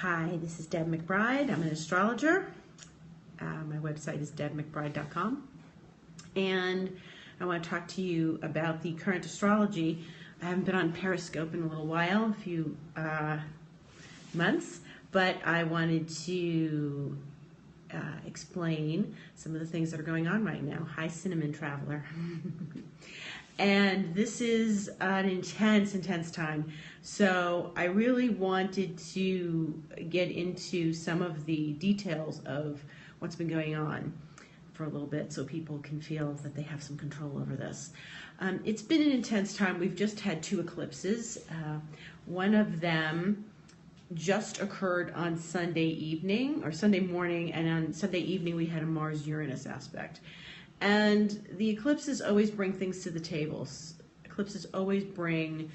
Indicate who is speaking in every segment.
Speaker 1: Hi, this is Deb McBride. I'm an astrologer. My website is debmcbride.com. And I want to talk to you about the current astrology. I haven't been on Periscope in a little while, a few months, but I wanted to explain some of the things that are going on right now. Hi, Cinnamon Traveler. And this is an intense time. So I really wanted to get into some of the details of what's been going on for a little bit so people can feel that they have some control over this. It's been an intense time. We've just had 2 eclipses. One of them just occurred on Sunday evening or Sunday morning, and on Sunday evening we had a Mars-Uranus aspect. And the eclipses always bring things to the table. Eclipses always bring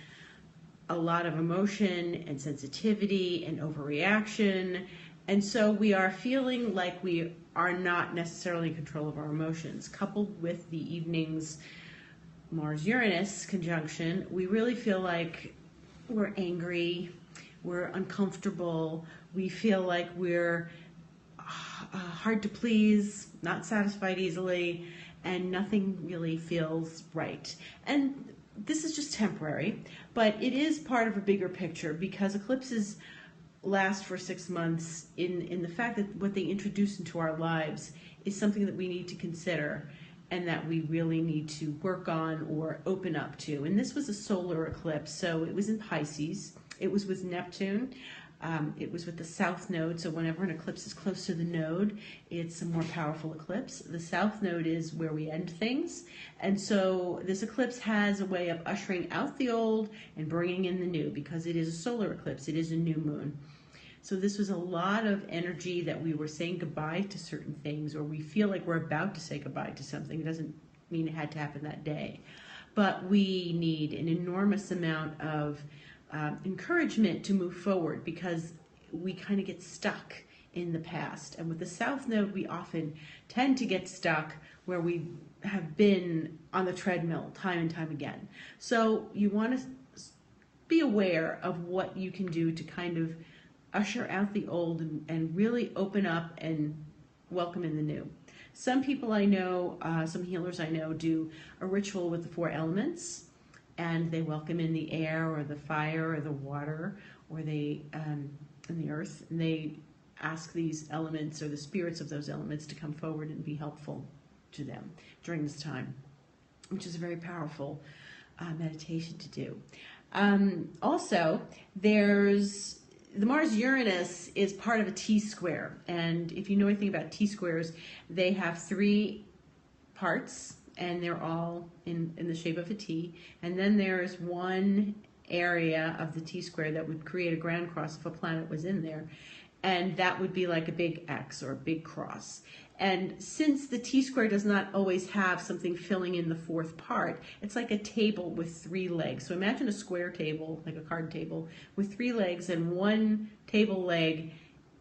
Speaker 1: a lot of emotion and sensitivity and overreaction. And so we are feeling like we are not necessarily in control of our emotions. Coupled with the evening's Mars-Uranus conjunction, we really feel like we're angry, we're uncomfortable, we feel like we're hard to please, not satisfied easily, and nothing really feels right. And this is just temporary, but it is part of a bigger picture because eclipses last for 6 months in the fact that what they introduce into our lives is something that we need to consider and that we really need to work on or open up to. And this was a solar eclipse, so it was in Pisces. It was with Neptune. It was with the south node, so whenever an eclipse is close to the node, it's a more powerful eclipse. The south node is where we end things, and so this eclipse has a way of ushering out the old and bringing in the new because it is a solar eclipse, it is a new moon. So this was a lot of energy that we were saying goodbye to certain things, or we feel like we're about to say goodbye to something. It doesn't mean it had to happen that day, but we need an enormous amount of encouragement to move forward because we kind of get stuck in the past. And with the south node, we often tend to get stuck where we have been on the treadmill time and time again. So you want to be aware of what you can do to kind of usher out the old and really open up and welcome in the new. Some people I know, some healers I know, do a ritual with the 4 elements. And they welcome in the air or the fire or the water or and the earth. And they ask these elements or the spirits of those elements to come forward and be helpful to them during this time, which is a very powerful meditation to do. Also, there's the Mars-Uranus is part of a T-square. And if you know anything about T-squares, they have 3 parts. And they're all in the shape of a T. And then there's one area of the T-square that would create a ground cross if a planet was in there. And that would be like a big X or a big cross. And since the T-square does not always have something filling in the 4th part, it's like a table with 3 legs. So imagine a square table, like a card table, with 3 legs, and one table leg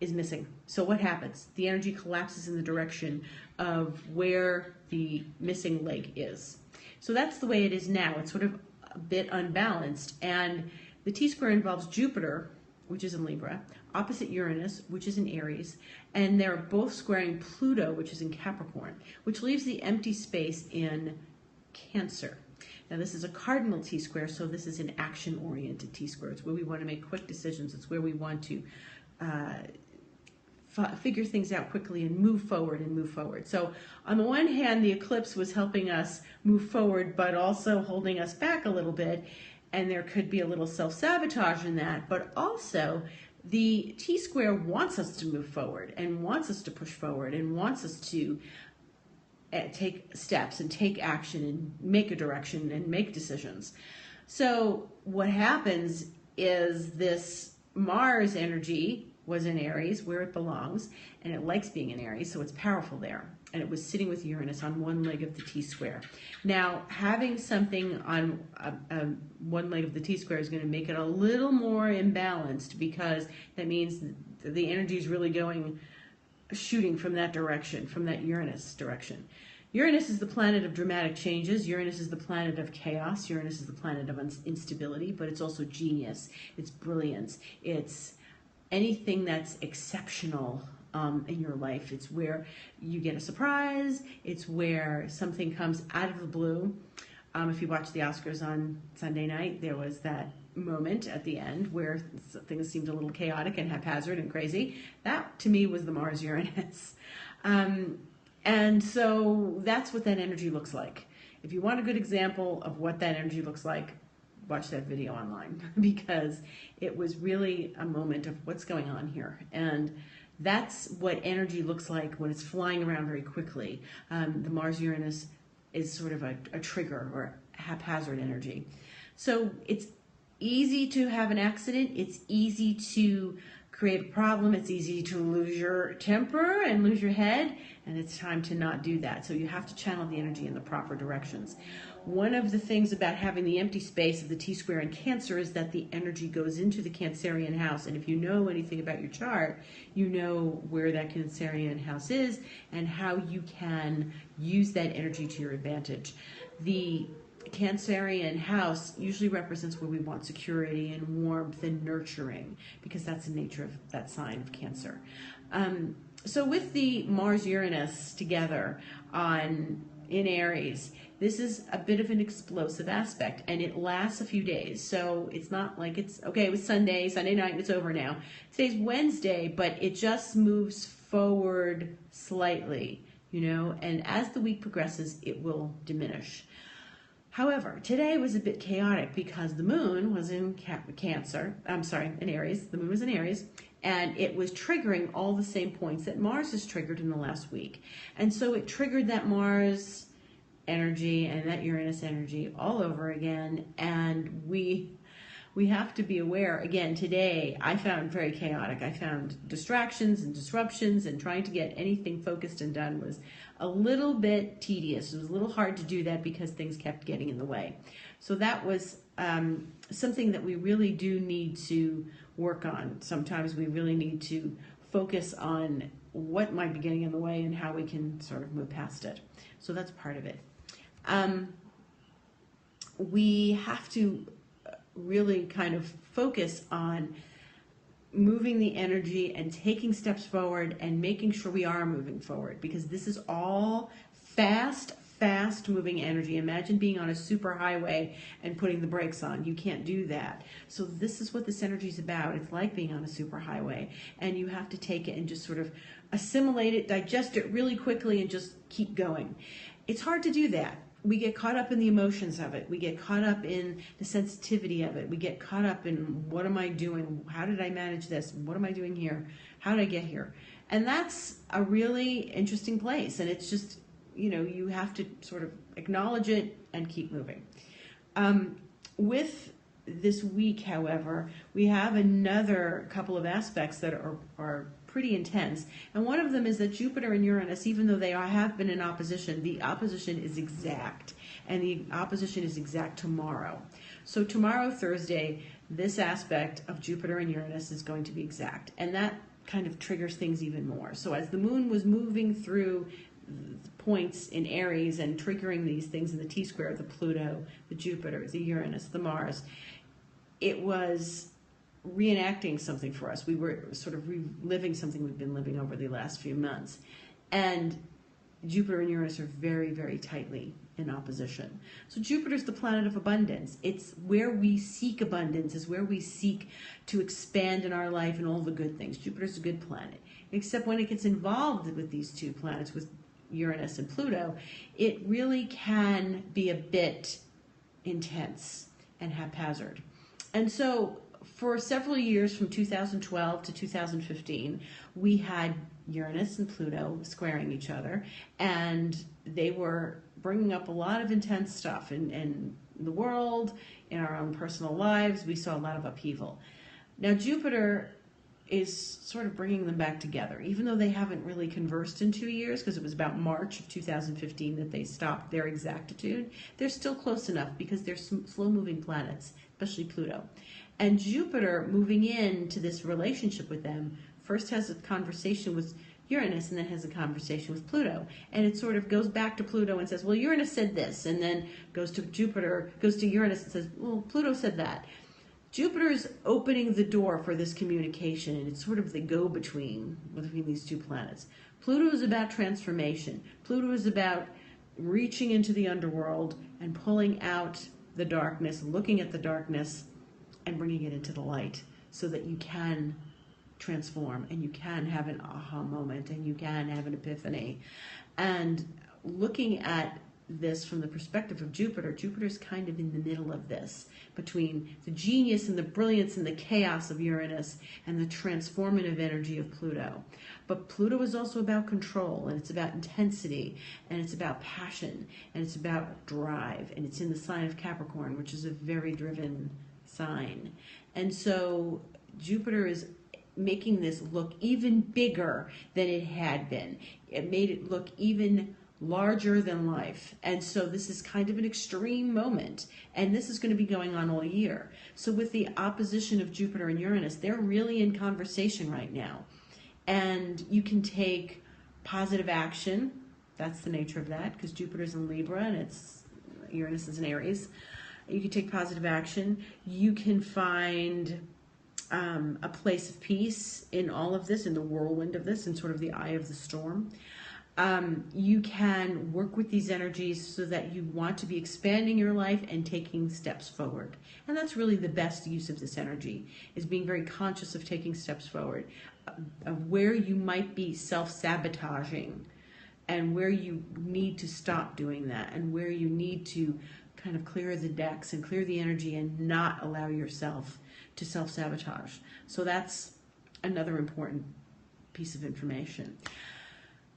Speaker 1: is missing. So what happens? The energy collapses in the direction of where the missing leg is. So that's the way it is now. It's sort of a bit unbalanced. And the T-square involves Jupiter, which is in Libra, opposite Uranus, which is in Aries, and they're both squaring Pluto, which is in Capricorn, which leaves the empty space in Cancer. Now this is a cardinal T-square, so this is an action-oriented T-square. It's where we want to make quick decisions. It's where we want to figure things out quickly and move forward. So on the one hand, the eclipse was helping us move forward, but also holding us back a little bit. And there could be a little self-sabotage in that. But also, the T-square wants us to move forward and wants us to push forward and wants us to take steps and take action and make a direction and make decisions. So what happens is this Mars energy was in Aries, where it belongs, and it likes being in Aries, so it's powerful there. And it was sitting with Uranus on one leg of the T-square. Now, having something on one leg of the T-square is going to make it a little more imbalanced because that means the energy is really shooting from that direction, from that Uranus direction. Uranus is the planet of dramatic changes. Uranus is the planet of chaos. Uranus is the planet of instability, but it's also genius. It's brilliance. It's anything that's exceptional in your life. It's where you get a surprise. It's where something comes out of the blue. If you watch the Oscars on Sunday night, there was that moment at the end where things seemed a little chaotic and haphazard and crazy. That, to me, was the Mars-Uranus. And so that's what that energy looks like. If you want a good example of what that energy looks like, watch that video online, because it was really a moment of what's going on here. And that's what energy looks like when it's flying around very quickly. The Mars-Uranus is sort of a trigger or haphazard energy. So it's easy to have an accident. It's easy to create a problem. It's easy to lose your temper and lose your head, and it's time to not do that. So you have to channel the energy in the proper directions. One of the things about having the empty space of the T-square in Cancer is that the energy goes into the Cancerian house. And if you know anything about your chart, you know where that Cancerian house is and how you can use that energy to your advantage. The Cancerian house usually represents where we want security and warmth and nurturing, because that's the nature of that sign of Cancer. So with the Mars-Uranus together in Aries, this is a bit of an explosive aspect, and it lasts a few days. So it's not like it's, okay, it was Sunday night, and it's over now. Today's Wednesday, but it just moves forward slightly, and as the week progresses, it will diminish. However, today was a bit chaotic because the moon was in in Aries. The moon was in Aries, and it was triggering all the same points that Mars has triggered in the last week. And so it triggered that Mars energy and that Uranus energy all over again, and we have to be aware. Again, today I found very chaotic. I found distractions and disruptions, and trying to get anything focused and done was a little bit tedious. It was a little hard to do that because things kept getting in the way. So that was something that we really do need to work on. Sometimes we really need to focus on what might be getting in the way and how we can sort of move past it. So that's part of it. We have to really kind of focus on moving the energy and taking steps forward and making sure we are moving forward, because this is all fast moving energy. Imagine being on a super highway and putting the brakes on. You can't do that. So this is what this energy is about. It's like being on a super highway, and you have to take it and just sort of assimilate it, digest it really quickly, and just keep going. It's hard to do that. We get caught up in the emotions of it. We get caught up in the sensitivity of it. We get caught up in, what am I doing? How did I manage this? What am I doing here? How did I get here? And that's a really interesting place. And it's just, you have to sort of acknowledge it and keep moving. With this week, however, we have another couple of aspects that are pretty intense. And one of them is that Jupiter and Uranus, even though they have been in opposition, the opposition is exact. And the opposition is exact tomorrow. So tomorrow, Thursday, this aspect of Jupiter and Uranus is going to be exact. And that kind of triggers things even more. So as the moon was moving through points in Aries and triggering these things in the T-square, the Pluto, the Jupiter, the Uranus, the Mars, it was reenacting something for us. We were sort of reliving something we've been living over the last few months. And Jupiter and Uranus are very, very tightly in opposition. So Jupiter's the planet of abundance. It's where we seek abundance, is where we seek to expand in our life and all the good things. Jupiter's a good planet. Except when it gets involved with these two planets, with Uranus and Pluto, it really can be a bit intense and haphazard. And so for several years, from 2012 to 2015, we had Uranus and Pluto squaring each other, and they were bringing up a lot of intense stuff in the world, in our own personal lives. We saw a lot of upheaval. Now Jupiter is sort of bringing them back together, even though they haven't really conversed in 2 years, because it was about March of 2015 that they stopped their exactitude. They're still close enough because they're slow-moving planets, especially Pluto. And Jupiter, moving into this relationship with them, first has a conversation with Uranus and then has a conversation with Pluto. And it sort of goes back to Pluto and says, well, Uranus said this, and then goes to Jupiter, goes to Uranus and says, well, Pluto said that. Jupiter's opening the door for this communication, and it's sort of the go-between between these two planets. Pluto is about transformation. Pluto is about reaching into the underworld and pulling out the darkness, looking at the darkness, and bringing it into the light so that you can transform and you can have an aha moment and you can have an epiphany. And looking at this from the perspective of Jupiter, Jupiter's kind of in the middle of this, between the genius and the brilliance and the chaos of Uranus and the transformative energy of Pluto. But Pluto is also about control, and it's about intensity, and it's about passion, and it's about drive, and it's in the sign of Capricorn, which is a very driven sign. And so Jupiter is making this look even bigger than it had been. It made it look even larger than life. And so this is kind of an extreme moment, and this is going to be going on all year. So with the opposition of Jupiter and Uranus, they're really in conversation right now. And you can take positive action. That's the nature of that, because Jupiter's in Libra and Uranus is in Aries. You can take positive action. You can find a place of peace in all of this, in the whirlwind of this, in sort of the eye of the storm. You can work with these energies so that you want to be expanding your life and taking steps forward. And that's really the best use of this energy, is being very conscious of taking steps forward, of where you might be self-sabotaging and where you need to stop doing that, and where you need to kind of clear the decks and clear the energy and not allow yourself to self-sabotage. So that's another important piece of information.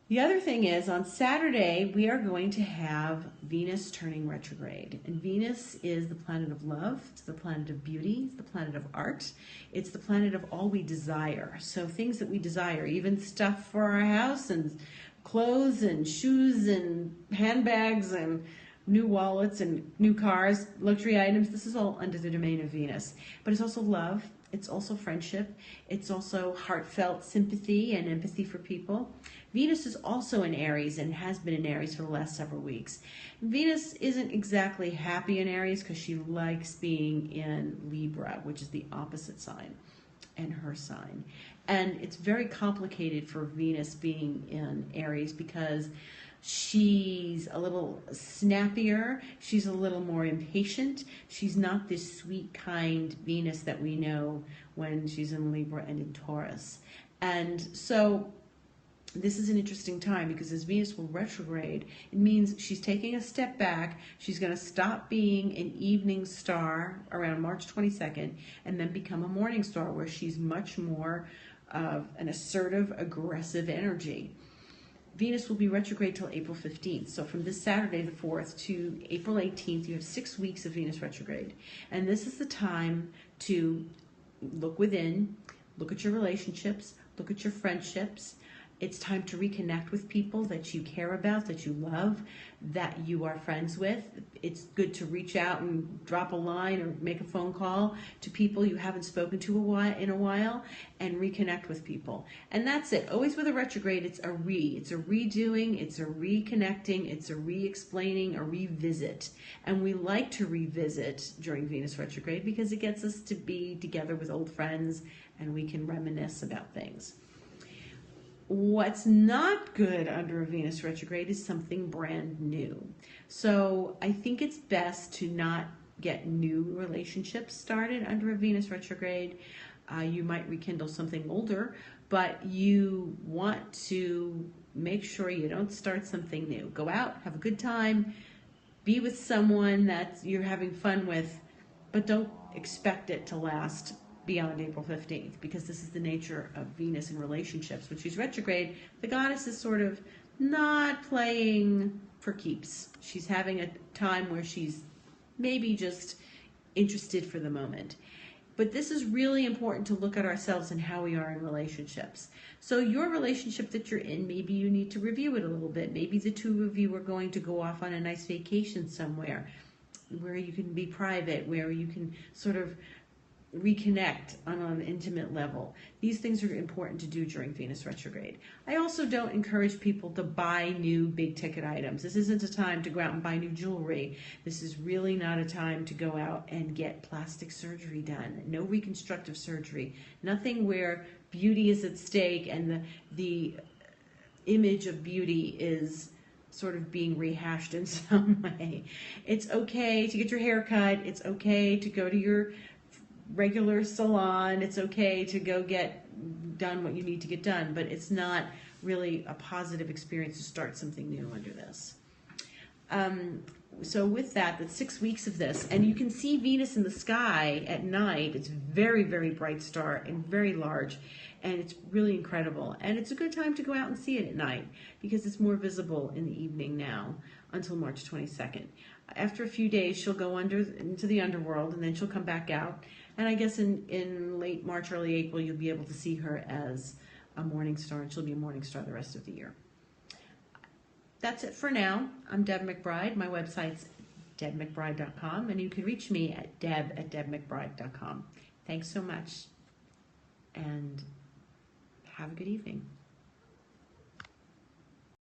Speaker 1: The other thing is, on Saturday, we are going to have Venus turning retrograde. And Venus is the planet of love, it's the planet of beauty, it's the planet of art, it's the planet of all we desire. So things that we desire, even stuff for our house, and clothes and shoes and handbags and new wallets and new cars, luxury items, this is all under the domain of Venus. But it's also love, it's also friendship, it's also heartfelt sympathy and empathy for people. Venus is also in Aries and has been in Aries for the last several weeks. Venus isn't exactly happy in Aries because she likes being in Libra, which is the opposite sign, and her sign. And it's very complicated for Venus being in Aries because she's a little snappier, she's a little more impatient, she's not this sweet, kind Venus that we know when she's in Libra and in Taurus. And so this is an interesting time because as Venus will retrograde, it means she's taking a step back. She's going to stop being an evening star around March 22nd and then become a morning star where she's much more of an assertive, aggressive energy. Venus will be retrograde till April 15th. So from this Saturday, the 4th, to April 18th, you have 6 weeks of Venus retrograde. And this is the time to look within, look at your relationships, look at your friendships. It's time to reconnect with people that you care about, that you love, that you are friends with. It's good to reach out and drop a line or make a phone call to people you haven't spoken to in a while and reconnect with people. And that's it. Always with a retrograde, it's a redoing, it's a reconnecting, it's a re-explaining, a revisit. And we like to revisit during Venus retrograde because it gets us to be together with old friends and we can reminisce about things. What's not good under a Venus retrograde is something brand new. So I think it's best to not get new relationships started under a Venus retrograde. You might rekindle something older, but you want to make sure you don't start something new. Go out, have a good time, be with someone that you're having fun with, but don't expect it to last beyond April 15th, because this is the nature of Venus in relationships. When she's retrograde, the goddess is sort of not playing for keeps. She's having a time where she's maybe just interested for the moment. But this is really important to look at ourselves and how we are in relationships. So your relationship that you're in, maybe you need to review it a little bit. Maybe the two of you are going to go off on a nice vacation somewhere where you can be private, where you can sort of reconnect on an intimate level. These things are important to do during Venus retrograde. I also don't encourage people to buy new big ticket items. This isn't a time to go out and buy new jewelry. This is really not a time to go out and get plastic surgery done. No reconstructive surgery. Nothing where beauty is at stake and the image of beauty is sort of being rehashed in some way. It's okay to get your hair cut. It's okay to go to your regular salon. It's okay to go get done what you need to get done, but it's not really a positive experience to start something new under this. So with that, that's 6 weeks of this, and you can see Venus in the sky at night. It's very, very bright star and very large, and it's really incredible. And it's a good time to go out and see it at night because it's more visible in the evening now until March 22nd. After a few days, she'll go into the underworld, and then she'll come back out. And I guess in late March, early April, you'll be able to see her as a morning star, and she'll be a morning star the rest of the year. That's it for now. I'm Deb McBride. My website's debmcbride.com, and you can reach me at deb@debmcbride.com. Thanks so much, and have a good evening.